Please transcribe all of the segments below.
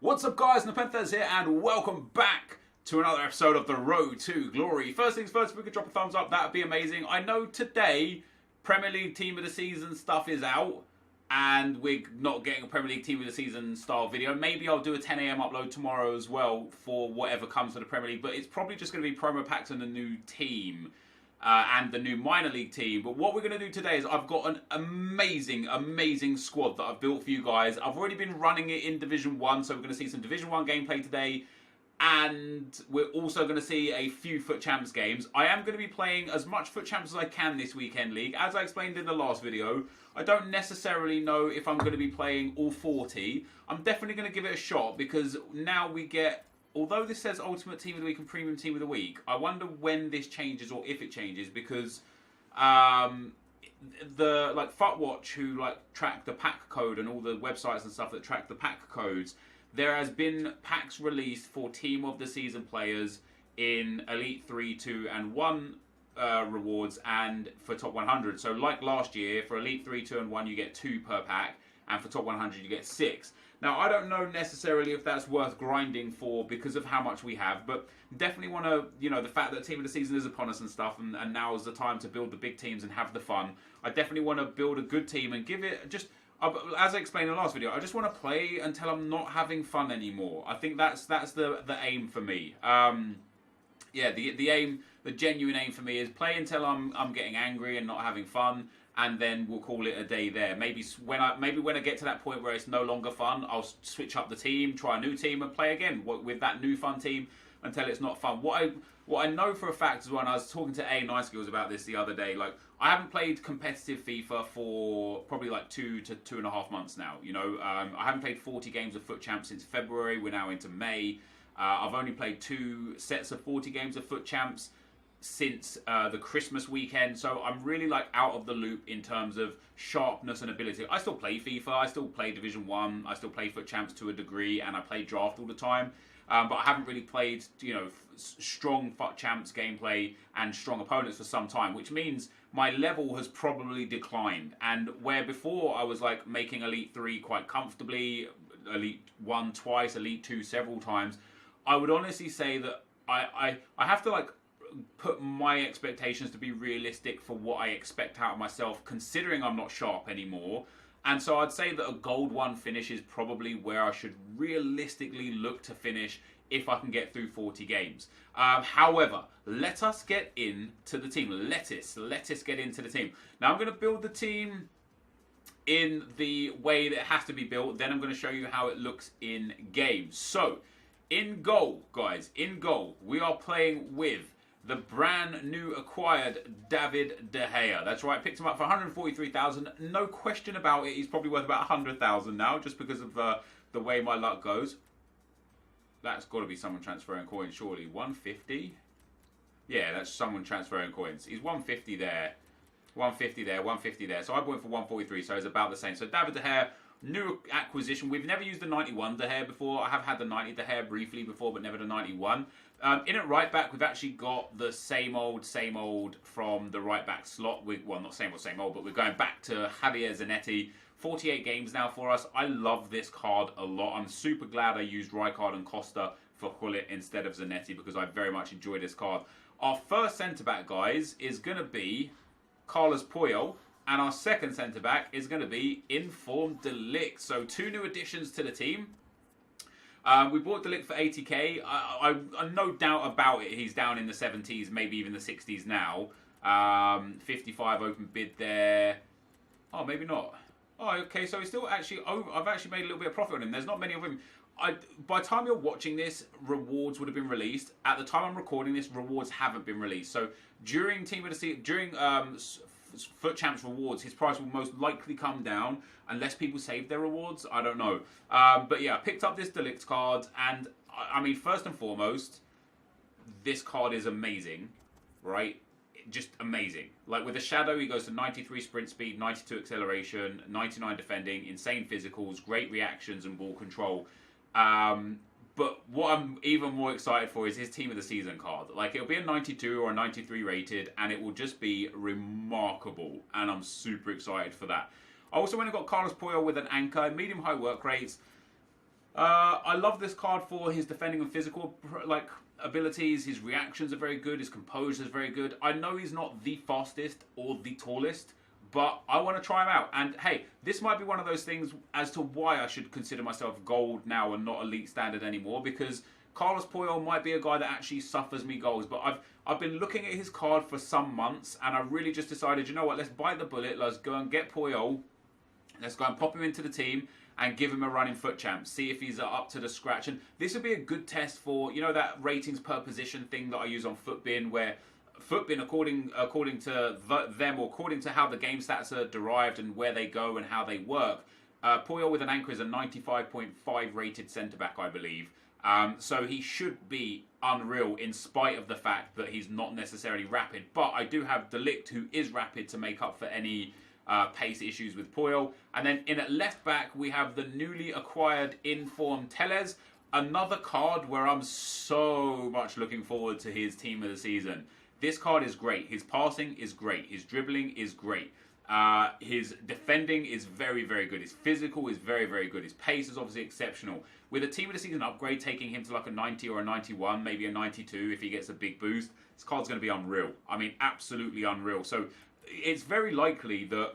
What's up guys, NepentheZ here and welcome back to another episode of The Road to Glory. First things first, if we could drop a thumbs up, that would be amazing. I know today Premier League Team of the Season stuff is out and we're not getting a Premier League Team of the Season style video. Maybe I'll do a 10 AM upload tomorrow as well for whatever comes for the Premier League, but it's probably just going to be promo packs and a new team. And the new minor league team. But what we're going to do today is I've got an amazing squad that I've built for you guys. I've already been running it in Division 1, so we're going to see some Division 1 gameplay today. And we're also going to see a few FUT Champs games. I am going to be playing as much FUT Champs as I can this weekend league. As I explained in the last video, I don't necessarily know if I'm going to be playing all 40. I'm definitely going to give it a shot because now we get... Although this says Ultimate Team of the Week and Premium Team of the Week, I wonder when this changes or if it changes because the FUTWatch who track the pack code and all the websites and stuff that track the pack codes, there has been packs released for Team of the Season players in Elite 3, 2 and 1 rewards and for Top 100. So like last year, for Elite 3, 2 and 1 you get 2 per pack and for Top 100 you get 6. Now, I don't know necessarily if that's worth grinding for because of how much we have, but definitely want to, the fact that Team of the Season is upon us and stuff, and now is the time to build the big teams and have the fun. I definitely want to build a good team and give it just, as I explained in the last video, I just want to play until I'm not having fun anymore. I think that's the aim for me. The aim, the genuine aim for me is play until I'm getting angry and not having fun. And then we'll call it a day there. Maybe when I get to that point where it's no longer fun, I'll switch up the team, try a new team, and play again with that new fun team until it's not fun. What I know for a fact is when I was talking to A Nice Skills about this the other day, I haven't played competitive FIFA for probably 2 to 2.5 months now. I haven't played 40 games of FUT Champs since February. We're now into May. I've only played 2 sets of 40 games of FUT Champs since the Christmas weekend, so I'm really out of the loop in terms of sharpness and ability. I still play FIFA, I still play Division 1, I still play FUT Champs to a degree, and I play Draft all the time, but I haven't really played strong FUT Champs gameplay and strong opponents for some time, which means my level has probably declined. And where before I was making Elite 3 quite comfortably, Elite 1 twice, Elite 2 several times, I would honestly say that I have to put my expectations to be realistic for what I expect out of myself, considering I'm not sharp anymore. And so I'd say that a Gold 1 finish is probably where I should realistically look to finish if I can get through 40 games. However, let us get into the team. Let us get into the team. Now I'm going to build the team in the way that it has to be built. Then I'm going to show you how it looks in game. So, in goal, guys, we are playing with the brand new acquired David De Gea. That's right, picked him up for 143,000. No question about it, he's probably worth about 100,000 now, just because of the way my luck goes. That's got to be someone transferring coins, surely. 150? Yeah, that's someone transferring coins. He's 150 there. 150 there, 150 there. So I bought him for 143, so it's about the same. So David De Gea, new acquisition. We've never used the 91 De Gea before. I have had the 90 De Gea briefly before, but never the 91. In at right back, we've actually got the same old from the right back slot. Well, not same old, but we're going back to Javier Zanetti. 48 games now for us. I love this card a lot. I'm super glad I used Rijkaard and Costa for Gullit instead of Zanetti because I very much enjoy this card. Our first centre-back, guys, is going to be Carlos Puyol. And our second centre-back is going to be Informed De Ligt. So 2 new additions to the team. We bought De Ligt for 80k. I'm no doubt about it. He's down in the 70s, maybe even the 60s now. 55 open bid there. Oh, maybe not. Oh, okay. So he's still actually... Oh, I've actually made a little bit of profit on him. There's not many of him. By the time you're watching this, rewards would have been released. At the time I'm recording this, rewards haven't been released. So during Team of the Season... During... FUT Champs rewards, his price will most likely come down unless people save their rewards. I don't know. But yeah, I picked up this De Ligt card, and I mean, first and foremost, this card is amazing, right? Just amazing. With the Shadow, he goes to 93 sprint speed, 92 acceleration, 99 defending, insane physicals, great reactions and ball control. But what I'm even more excited for is his Team of the Season card. It'll be a 92 or a 93 rated, and it will just be remarkable. And I'm super excited for that. I also went and got Carlos Puyol with an anchor, medium-high work rates. I love this card for his defending and physical abilities. His reactions are very good. His composure is very good. I know he's not the fastest or the tallest, but I want to try him out. And hey, this might be one of those things as to why I should consider myself gold now and not elite standard anymore, because Carlos Puyol might be a guy that actually suffers me goals. But I've been looking at his card for some months, and I really just decided, you know what, let's bite the bullet. Let's go and get Puyol. Let's go and pop him into the team and give him a run in FUT Champs. See if he's up to the scratch. And this would be a good test for, you know, that ratings per position thing that I use on FUTBin, where FUTBin, according to them, or according to how the game stats are derived and where they go and how they work, Puyol with an anchor is a 95.5 rated centre-back, I believe. So he should be unreal in spite of the fact that he's not necessarily rapid. But I do have De Ligt, who is rapid, to make up for any pace issues with Puyol. And then in at left back, we have the newly acquired in-form NepentheZ. Another card where I'm so much looking forward to his team of the season. This card is great. His passing is great. His dribbling is great. His defending is very, very good. His physical is very, very good. His pace is obviously exceptional. With a team of the season upgrade taking him to like a 90 or a 91, maybe a 92 if he gets a big boost, this card's going to be unreal. I mean, absolutely unreal. So it's very likely that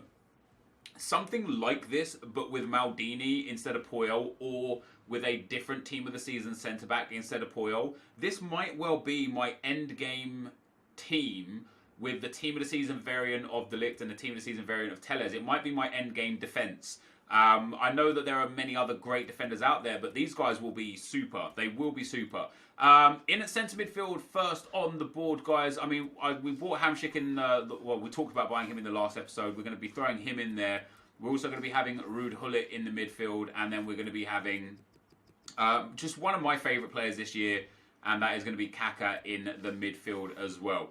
something like this, but with Maldini instead of Puyol, or with a different team of the season centre-back instead of Puyol, this might well be my end game team with the team of the season variant of De Ligt and the team of the season variant of NepentheZ. It might be my end game defence. I know that there are many other great defenders out there, but these guys will be super. They will be super. In at centre midfield, first on the board, guys. I mean, we bought Hamsik in. Well, we talked about buying him in the last episode. We're going to be throwing him in there. We're also going to be having Ruud Gullit in the midfield, and then we're going to be having just one of my favourite players this year, and that is going to be Kaka in the midfield as well.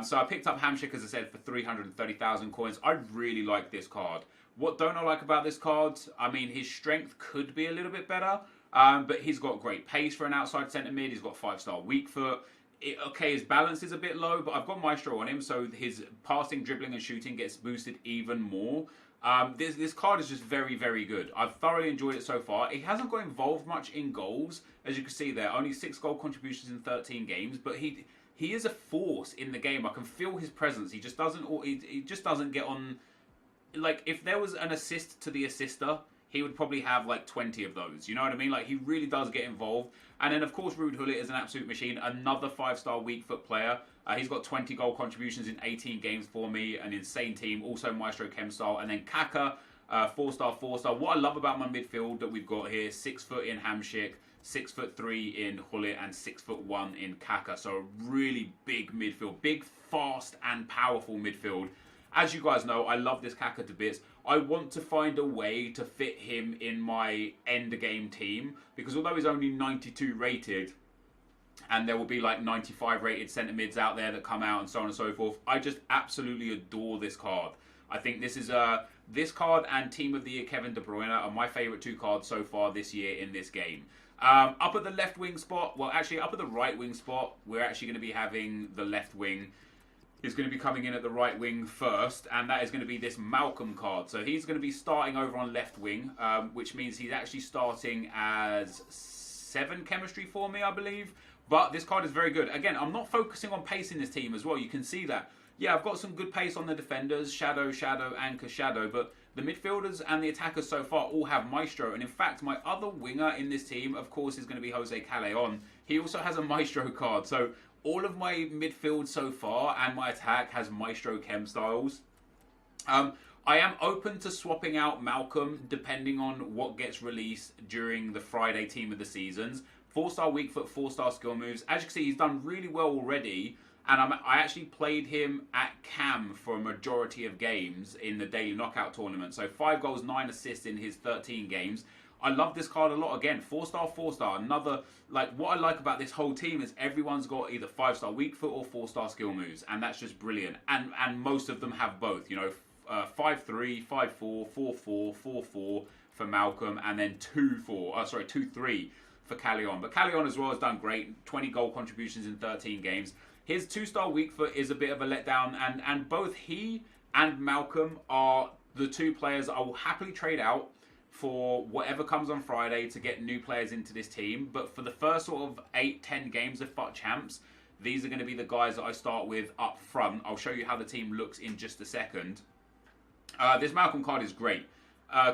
So I picked up Hamsik, as I said, for 330,000 coins. I really like this card. What don't I like about this card? I mean, his strength could be a little bit better, but he's got great pace for an outside centre mid. He's got 5-star weak foot. Okay, his balance is a bit low, but I've got Maestro on him, so his passing, dribbling, and shooting gets boosted even more. This card is just very, very good. I've thoroughly enjoyed it so far. He hasn't got involved much in goals, as you can see there. Only 6 goal contributions in 13 games, but he is a force in the game. I can feel his presence. He just doesn't get on. Like, if there was an assist to the assister, he would probably have like 20 of those. You know what I mean? Like, he really does get involved. And then, of course, Ruud Gullit is an absolute machine. Another 5-star weak foot player. He's got 20 goal contributions in 18 games for me. An insane team. Also Maestro Chem style. And then Kaka, 4-star. What I love about my midfield that we've got here, 6 foot in Hamsik, 6'3" in Gullit, and 6'1" in Kaka. So a really big midfield. Big, fast, and powerful midfield. As you guys know, I love this Kaka to bits. I want to find a way to fit him in my end game team, because although he's only 92 rated, and there will be like 95 rated centre mids out there that come out and so on and so forth, I just absolutely adore this card. I think this is this card and Team of the Year Kevin De Bruyne are my favourite 2 cards so far this year in this game. Up at the left wing spot, well, actually up at the right wing spot, we're actually going to be having the left wing is going to be coming in at the right wing first, and that is going to be this Malcolm card. So he's going to be starting over on left wing, which means he's actually starting as 7 chemistry for me, I believe. But this card is very good. Again, I'm not focusing on pace in this team as well. You can see that. Yeah, I've got some good pace on the defenders, Shadow, Anchor, Shadow, but the midfielders and the attackers so far all have Maestro. And in fact, my other winger in this team, of course, is going to be Jose Callejon. He also has a Maestro card. So all of my midfield so far and my attack has Maestro Chem styles. I am open to swapping out Malcolm depending on what gets released during the Friday team of the seasons. 4-star weak foot, 4-star skill moves. As you can see, he's done really well already. And I actually played him at Cam for a majority of games in the daily knockout tournament. So 5 goals, 9 assists in his 13 games. I love this card a lot. Again, 4-star, 4-star. Another, like, what I like about this whole team is everyone's got either 5-star weak foot or 4-star skill moves. And that's just brilliant. And most of them have both, you know, 5-3, 5-4, 4-4, 4-4 for Malcolm, and then 2-3 for Callejon. But Callejon as well has done great. 20 goal contributions in 13 games. His 2-star weak foot is a bit of a letdown, and both he and Malcolm are the 2 players I will happily trade out for whatever comes on Friday to get new players into this team. But for the first sort of 8-10 games of FUT Champs, these are going to be the guys that I start with up front. I'll show you how the team looks in just a second. This Malcolm card is great.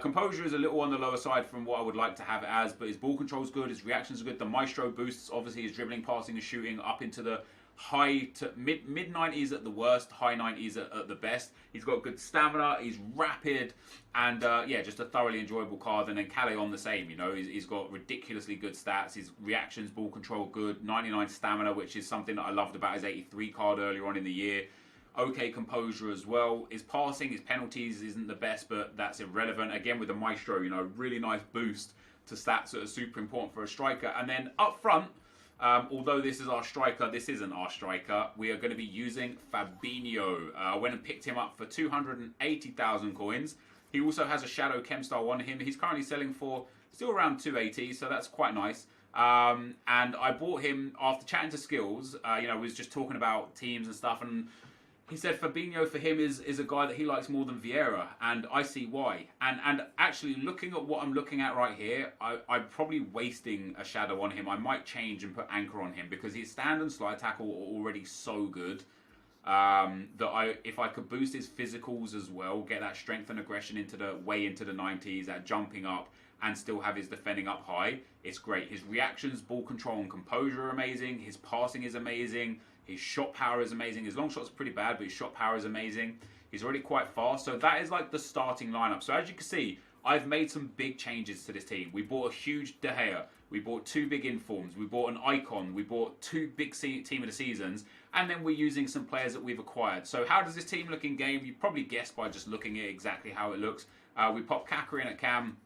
Composure is a little on the lower side from what I would like to have it as, but his ball control is good, his reactions are good. The Maestro boosts, obviously, his dribbling, passing, and shooting up into the high to mid 90s at the worst, high 90s at the best. He's got good stamina, he's rapid, and yeah, just a thoroughly enjoyable card. And then Calais the same, you know, he's got ridiculously good stats. His reactions, ball control, good. 99 stamina, which is something that I loved about his 83 card earlier on in the year. Okay composure as well. His passing, his penalties isn't the best, but that's irrelevant. Again, with the Maestro, you know, really nice boost to stats that are super important for a striker. And then up front, although this is our striker, this isn't our striker. We are going to be using Fabinho. I went and picked him up for 280,000 coins. He also has a Shadow Chem style on him. He's currently selling for still around 280, so that's quite nice. And I bought him after chatting to Skills. You know, we was just talking about teams and stuff, and he said Fabinho for him is a guy that he likes more than Vieira, and I see why. And actually, looking at what I'm looking at right here, I'm probably wasting a shadow on him. I might change and put anchor on him because his stand and slide tackle are already so good that if I could boost his physicals as well, get that strength and aggression into the 90s, that jumping up, and still have his defending up high, it's great. His reactions, ball control, and composure are amazing. His passing is amazing. His shot power is amazing. His long shot's pretty bad, but his shot power is amazing. He's already quite fast. So that is like the starting lineup. So as you can see, I've made some big changes to this team. We bought a huge De Gea. We bought 2 big informs. We bought an icon. We bought 2 big team of the seasons. And then we're using some players that we've acquired. So how does this team look in game? You probably guessed by just looking at exactly how it looks. We popped Kaka in at cam,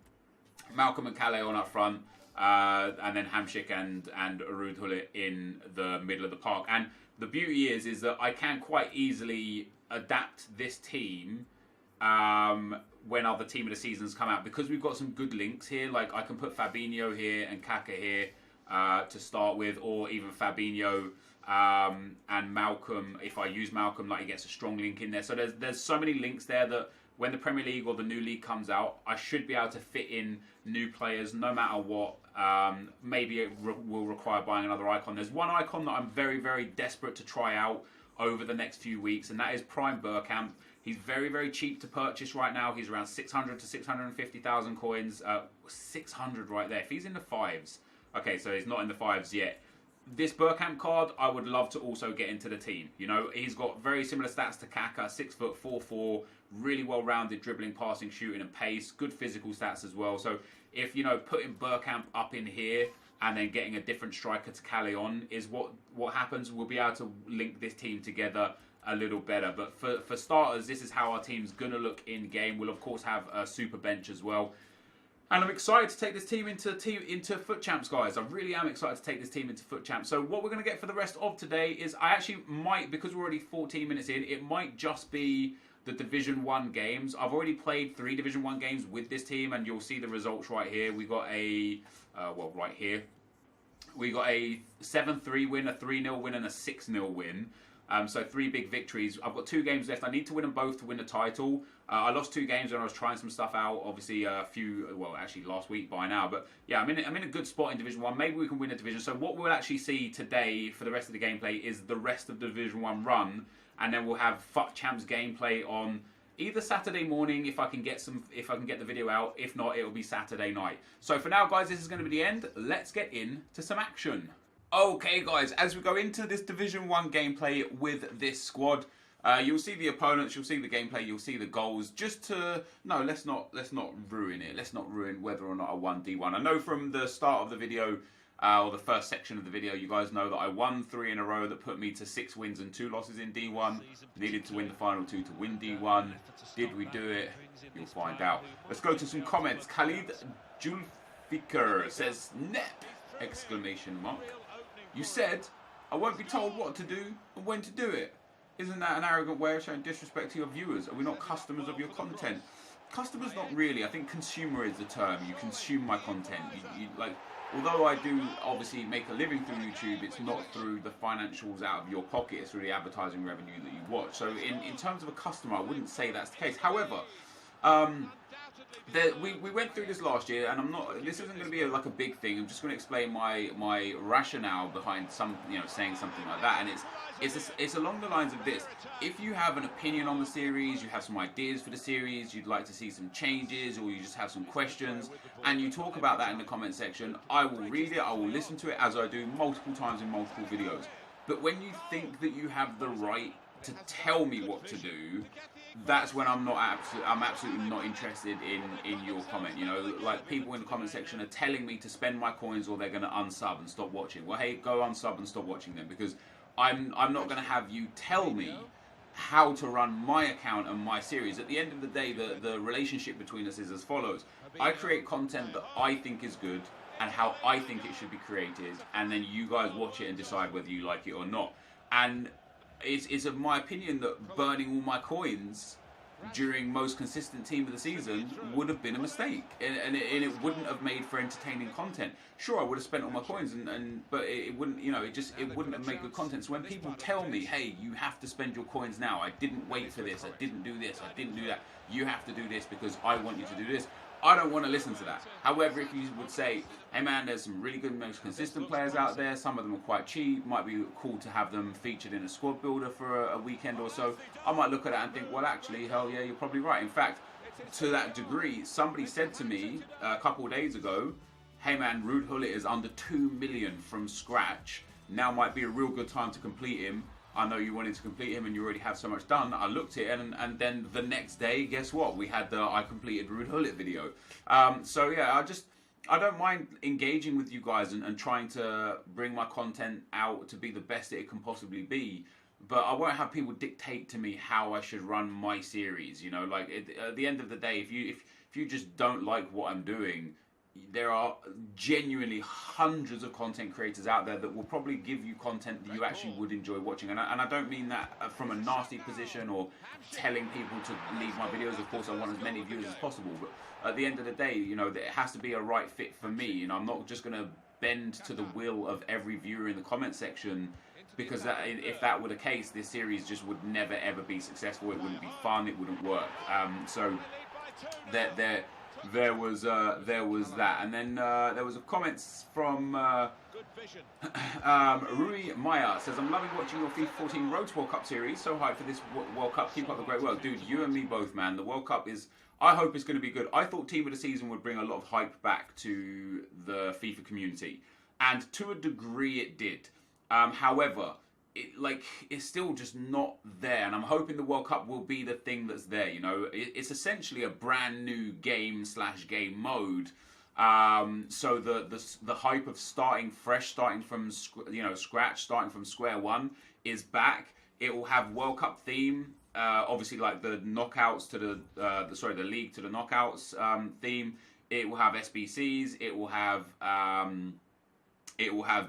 Malcolm and Calais on up front, and then Hamsik and Arud Hullet in the middle of the park. And the beauty is that I can quite easily adapt this team when other team of the seasons come out, because we've got some good links here. Like I can put Fabinho here and Kaka here to start with, or even Fabinho and Malcolm. If I use Malcolm, like he gets a strong link in there. So there's so many links there that when the Premier League or the new league comes out, I should be able to fit in new players no matter what. Maybe it will require buying another icon. There's one icon that I'm very, very desperate to try out over the next few weeks, and that is Prime Bergkamp. He's very, very cheap to purchase right now. He's around 600 to 650,000 coins. 600 right there. If he's in the 5s. Okay, so he's not in the 5s yet. This Bergkamp card, I would love to also get into the team. You know, he's got very similar stats to Kaka, 6 foot, 4'4", really well-rounded dribbling, passing, shooting, and pace. Good physical stats as well. So if, you know, putting Bergkamp up in here and then getting a different striker to Calais on is what happens. We'll be able to link this team together a little better. But for starters, this is how our team's going to look in game. We'll, of course, have a super bench as well. And I'm excited to take this team into FUT Champs, guys. I really am excited to take this team into FUT Champs. So what we're going to get for the rest of today is I actually might, because we're already 14 minutes in, it might just be the Division 1 games. I've already played 3 Division 1 games with this team, and you'll see the results right here. We got a, well, right here. We got a 7-3 win, a 3-0 win, and a 6-0 win. So 3 big victories. I've got 2 games left. I need to win them both to win the title. I lost 2 games when I was trying some stuff out. Obviously, actually last week by now. But yeah, I'm in a good spot in Division 1. Maybe we can win a division. So what we'll actually see today for the rest of the gameplay is the rest of the Division 1 run. And then we'll have FUT Champs gameplay on either Saturday morning if I can get the video out. If not, it'll be Saturday night. So for now, guys, this is going to be the end. Let's get into some action. Okay, guys, as we go into this Division 1 gameplay with this squad, you'll see the opponents, you'll see the gameplay, you'll see the goals. Let's not ruin it. Let's not ruin whether or not I won D1. I know from the start of the video, or the first section of the video, you guys know that I won 3 in a row that put me to 6 wins and 2 losses in D1. Needed to win the final 2 to win D1. Did we do it? You'll find out. Let's go to some comments. Khalid Julfikar says, "Nep!" exclamation mark. You said, I won't be told what to do and when to do it. Isn't that an arrogant way of showing disrespect to your viewers? Are we not customers of your content? Customers, not really. I think consumer is the term. You consume my content. Although I do obviously make a living through YouTube, it's not through the financials out of your pocket. It's through the advertising revenue that you watch. So in terms of a customer, I wouldn't say that's the case. However, we went through this last year, and this isn't going to be like a big thing. I'm just going to explain my rationale behind saying something like that, and it's along the lines of this. If you have an opinion on the series, you have some ideas for the series, you'd like to see some changes, or you just have some questions, and you talk about that in the comment section, I will read it, I will listen to it, as I do multiple times in multiple videos. But when you think that you have the right to tell me what to do, that's when I'm absolutely not interested in your comment. You know, like people in the comment section are telling me to spend my coins or they're going to unsub and stop watching. Well, hey, go unsub and stop watching them, because I'm not going to have you tell me how to run my account and my series. At the end of the day, the relationship between us is as follows. I create content that I think is good and how I think it should be created, and then you guys watch it and decide whether you like it or not. And it's of my opinion that burning all my coins during most consistent team of the season would have been a mistake, and it wouldn't have made for entertaining content. Sure, I would have spent all my coins, but it wouldn't, it wouldn't have made good content. So when people tell me, hey, you have to spend your coins now, I didn't wait for this, I didn't do this, I didn't do that, you have to do this because I want you to do this, I don't want to listen to that. However, if you would say, hey man, there's some really good, most consistent players out there, some of them are quite cheap, might be cool to have them featured in a squad builder for a weekend or so, I might look at that and think, well actually, hell yeah, you're probably right. In fact, to that degree, somebody said to me a couple of days ago, hey man, Ruud Gullit is under 2 million from scratch, now might be a real good time to complete him. I know you wanted to complete him and you already have so much done. I looked at it and then the next day, guess what? We had the I completed Ruud Gullit video. So yeah, I don't mind engaging with you guys and trying to bring my content out to be the best that it can possibly be. But I won't have people dictate to me how I should run my series. You know, like at the end of the day, if you just don't like what I'm doing, there are genuinely hundreds of content creators out there that will probably give you content that you actually would enjoy watching, and I don't mean that from a nasty position or telling people to leave my videos. Of course I want as many viewers as possible, but at the end of the day, you know, it has to be a right fit for me, and I'm not just going to bend to the will of every viewer in the comment section, because if that were the case, this series just would never ever be successful. It wouldn't be fun, it wouldn't work. So there was that, and then there was a comments from Rui Maya says, I'm loving watching your FIFA 14 Road to World Cup series. So hyped for this World Cup. Keep up the great work, dude. You and me both, man. The World Cup is, I hope it's going to be good. I thought Team of the Season would bring a lot of hype back to the FIFA community, and to a degree it did. However, it's still just not there, and I'm hoping the World Cup will be the thing that's there. You know, it's essentially a brand new game/game mode. So the hype of starting fresh, starting from scratch, starting from square one is back. It will have World Cup theme, obviously like the knockouts to the league to the knockouts theme. It will have SBCs. It will have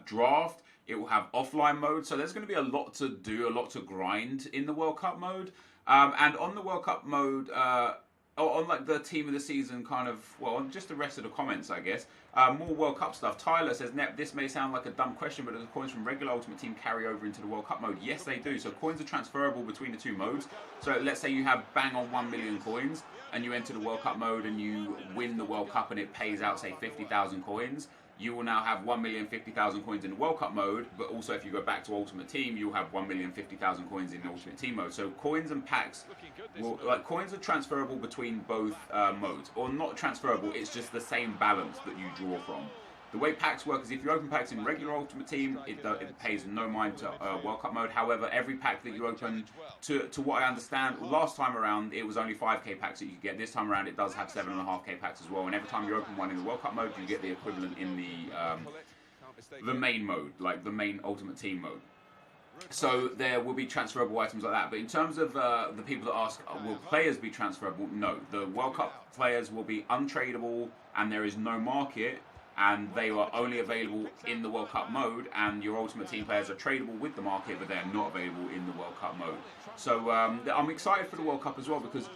draft. It will have offline mode, so there's going to be a lot to do, a lot to grind in the World Cup mode. And on the World Cup mode, on like the Team of the Season kind of, well, on just the rest of the comments, I guess, more World Cup stuff. Tyler says, Nep, this may sound like a dumb question, but do the coins from regular Ultimate Team carry over into the World Cup mode? Yes, they do. So coins are transferable between the two modes. So let's say you have bang on 1 million coins, and you enter the World Cup mode and you win the World Cup and it pays out, say, 50,000 coins. You will now have 1,050,000 coins in the World Cup mode, but also if you go back to Ultimate Team, you'll have 1,050,000 coins in the Ultimate Team mode. So coins and packs, coins are transferable between both modes, or not transferable. It's just the same balance that you draw from. The way packs work is if you open packs in regular Ultimate Team, it pays no mind to World Cup mode. However, every pack that you open, to what I understand, last time around it was only 5k packs that you could get. This time around it does have 7.5k packs as well. And every time you open one in the World Cup mode, you get the equivalent in the main mode, like the main Ultimate Team mode. So there will be transferable items like that. But in terms of the people that ask, will players be transferable? No. The World Cup players will be untradeable, and there is no market. And they are only available in the World Cup mode, and your Ultimate Team players are tradable with the market, but they're not available in the World Cup mode. So I'm excited for the World Cup as well, because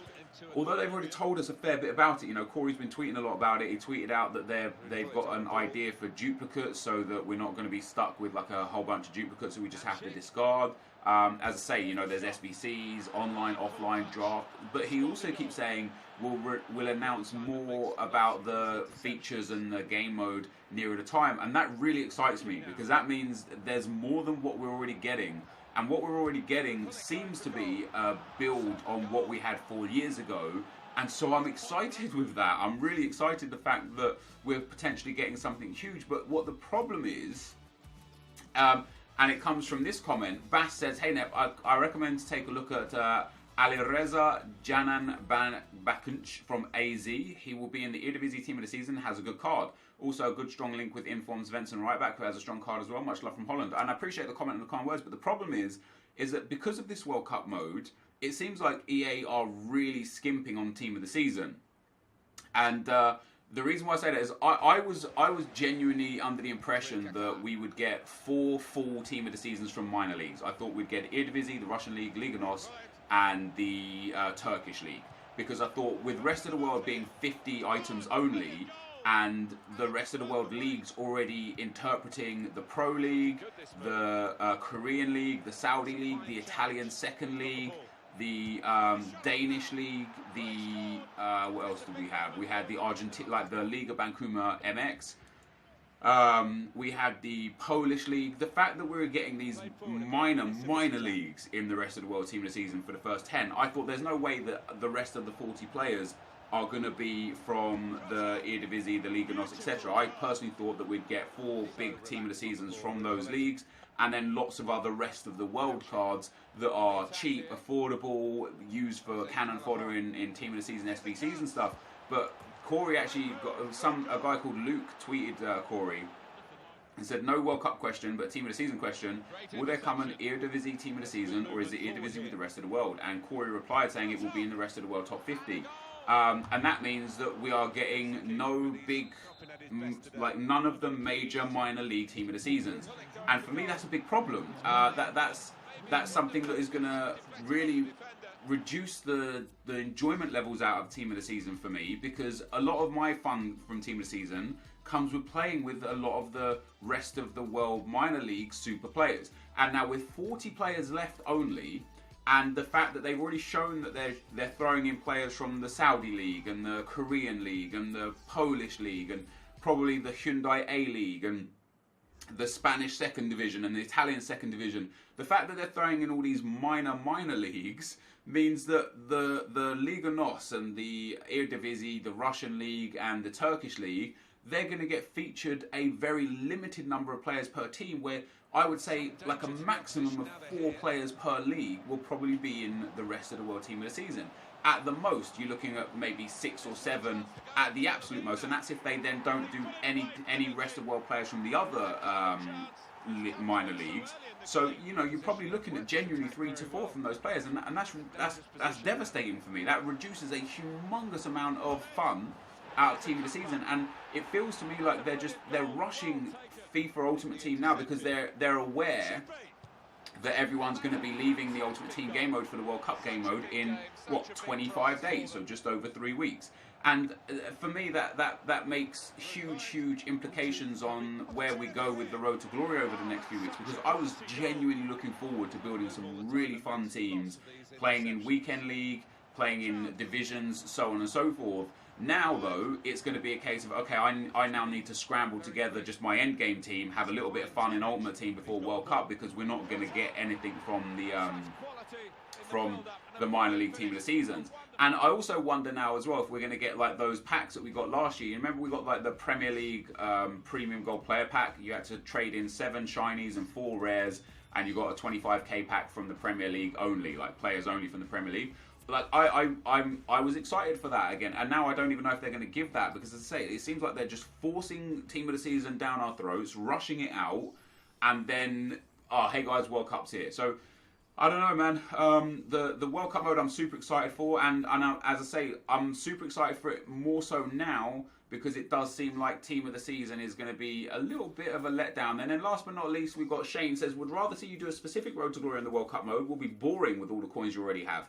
although they've already told us a fair bit about it, Corey's been tweeting a lot about it. He tweeted out that they've got an idea for duplicates so that we're not going to be stuck with like a whole bunch of duplicates that we just have to discard. As I say, there's SBCs, online, offline, draft, but he also keeps saying we'll announce more about the features and the game mode nearer the time, and that really excites me because that means there's more than what we're already getting. And what we're already getting seems to be a build on what we had 4 years ago. And so I'm excited with that. I'm really excited the fact that we're potentially getting something huge. But what the problem is, and it comes from this comment, Bass says, hey Nep, I recommend to take a look at Alireza Janan Bakunch from AZ. He will be in the Eredivisie team of the season, has a good card. Also a good strong link with Inform's Svensson right back, who has a strong card as well. Much love from Holland. And I appreciate the comment and the kind words, but the problem is that because of this World Cup mode, it seems like EA are really skimping on team of the season. And the reason why I say that is I was genuinely under the impression that we would get 4 full team of the seasons from minor leagues. I thought we'd get Eredivisie, the Russian league, Liga NOS, and the Turkish league. Because I thought with rest of the world being 50 items only, and the rest of the world leagues already interpreting the Pro League, the Korean League, the Saudi League, the Italian Second League, the Danish League, the what else did we have? We had the the Liga Bankuma MX. We had the Polish League. The fact that we were getting these minor leagues in the rest of the world team of the season for the first 10, I thought there's no way that the rest of the 40 players are going to be from the Eredivisie, the Liga NOS, etc. I personally thought that we'd get 4 big team of the seasons from those leagues, and then lots of other rest of the world cards that are cheap, affordable, used for cannon fodder in team of the season SBCs and stuff. But Corey actually got a guy called Luke tweeted Corey and said, no World Cup question, but team of the season question. Will there come an Eredivisie team of the season, or is it Eredivisie with the rest of the world? And Corey replied saying it will be in the rest of the world top 50. And that means that we are getting no big, none of the major minor league team of the seasons. And for me, that's a big problem. That's something that is going to really reduce the enjoyment levels out of team of the season for me, because a lot of my fun from team of the season comes with playing with a lot of the rest of the world minor league super players. And now with 40 players left only, and the fact that they've already shown that they're throwing in players from the Saudi League and the Korean League and the Polish League and probably the Hyundai A League and the Spanish Second Division and the Italian Second Division, the fact that they're throwing in all these minor leagues means that the Liga NOS and the Eredivisie, the Russian League and the Turkish League, they're going to get featured a very limited number of players per team, where I would say like a maximum of 4 players per league will probably be in the rest of the world team of the season. At the most, you're looking at maybe 6 or 7 at the absolute most, and that's if they then don't do any rest of world players from the other minor leagues. So you're probably looking at genuinely 3 to 4 from those players, and that's devastating for me. That reduces a humongous amount of fun out of team of the season, and it feels to me like they're rushing FIFA Ultimate Team now because they're aware that everyone's going to be leaving the Ultimate Team game mode for the World Cup game mode in 25 days, so just over 3 weeks. And for me, that makes huge implications on where we go with the road to glory over the next few weeks, because I was genuinely looking forward to building some really fun teams, playing in weekend league, playing in divisions, so on and so forth. Now, though, it's going to be a case of, okay, I now need to scramble together just my end game team, have a little bit of fun in Ultimate Team before World Cup, because we're not going to get anything from the minor league team of the seasons. And I also wonder now as well if we're going to get like those packs that we got last year. You remember we got like the Premier League Premium Gold Player Pack? You had to trade in 7 shinies and 4 rares, and you got a 25k pack from the Premier League only, like players only from the Premier League. Like I was excited for that again, and now I don't even know if they're going to give that, because as I say, it seems like they're just forcing Team of the Season down our throats, rushing it out, and then hey guys, World Cup's here. So I don't know, man. The World Cup mode I'm super excited for, and as I say, I'm super excited for it more so now because it does seem like Team of the Season is going to be a little bit of a letdown. And then last but not least, we've got Shane says, would rather see you do a specific road to glory in the World Cup mode. Will be boring with all the coins you already have.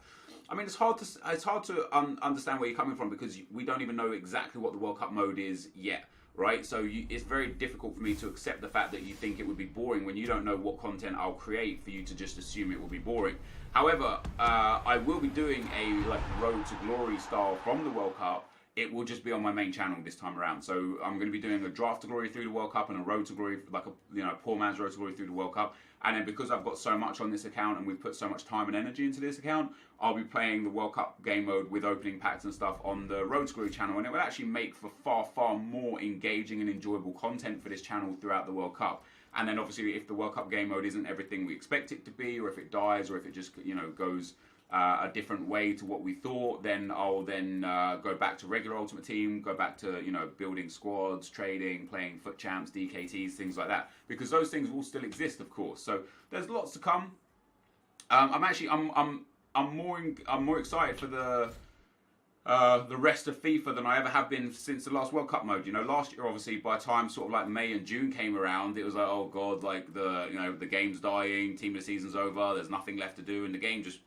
I mean, it's hard to understand where you're coming from because we don't even know exactly what the World Cup mode is yet, right? So it's very difficult for me to accept the fact that you think it would be boring when you don't know what content I'll create for you to just assume it will be boring. However, I will be doing a like Road to Glory style from the World Cup. It will just be on my main channel this time around. So I'm going to be doing a draft to glory through the World Cup and a road to glory, like a poor man's road to glory through the World Cup. And then because I've got so much on this account and we've put so much time and energy into this account, I'll be playing the World Cup game mode with opening packs and stuff on the road to glory channel. And it will actually make for far, far more engaging and enjoyable content for this channel throughout the World Cup. And then obviously if the World Cup game mode isn't everything we expect it to be, or if it dies, or if it just, goes a different way to what we thought, then I'll go back to regular Ultimate Team, go back to building squads, trading, playing FUT champs, DKTs, things like that, because those things will still exist, of course. So there's lots to come. I'm more excited for the rest of FIFA than I ever have been since the last World Cup mode. Last year, obviously, by the time sort of like May and June came around, it was like, oh god, like the game's dying, team of the season's over, there's nothing left to do, and the game just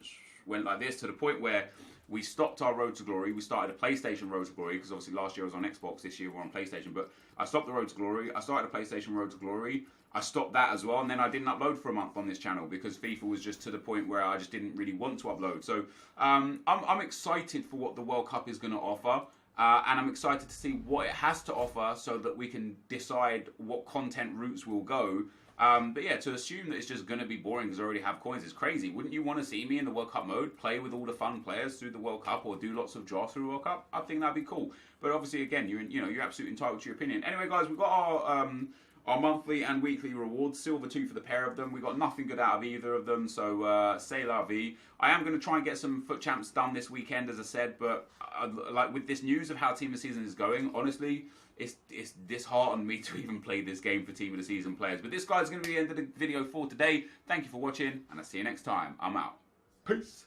went like this to the point where we stopped our Road to Glory. We started a PlayStation Road to Glory because obviously last year I was on Xbox, this year we're on PlayStation. But I stopped the Road to Glory. I started a PlayStation Road to Glory. I stopped that as well, and then I didn't upload for a month on this channel because FIFA was just to the point where I just didn't really want to upload. So I'm excited for what the World Cup is going to offer. And I'm excited to see what it has to offer so that we can decide what content routes we'll go. But yeah, to assume that it's just going to be boring because I already have coins is crazy. Wouldn't you want to see me in the World Cup mode, play with all the fun players through the World Cup, or do lots of drafts through the World Cup? I think that'd be cool. But obviously, again, you're absolutely entitled to your opinion. Anyway, guys, we've got our monthly and weekly rewards, silver 2 for the pair of them. We got nothing good out of either of them, so c'est la vie. I am going to try and get some FUT champs done this weekend, as I said, but like with this news of how Team of the Season is going, honestly, it's disheartened me to even play this game for Team of the Season players. But this, guys, is going to be the end of the video for today. Thank you for watching, and I'll see you next time. I'm out. Peace.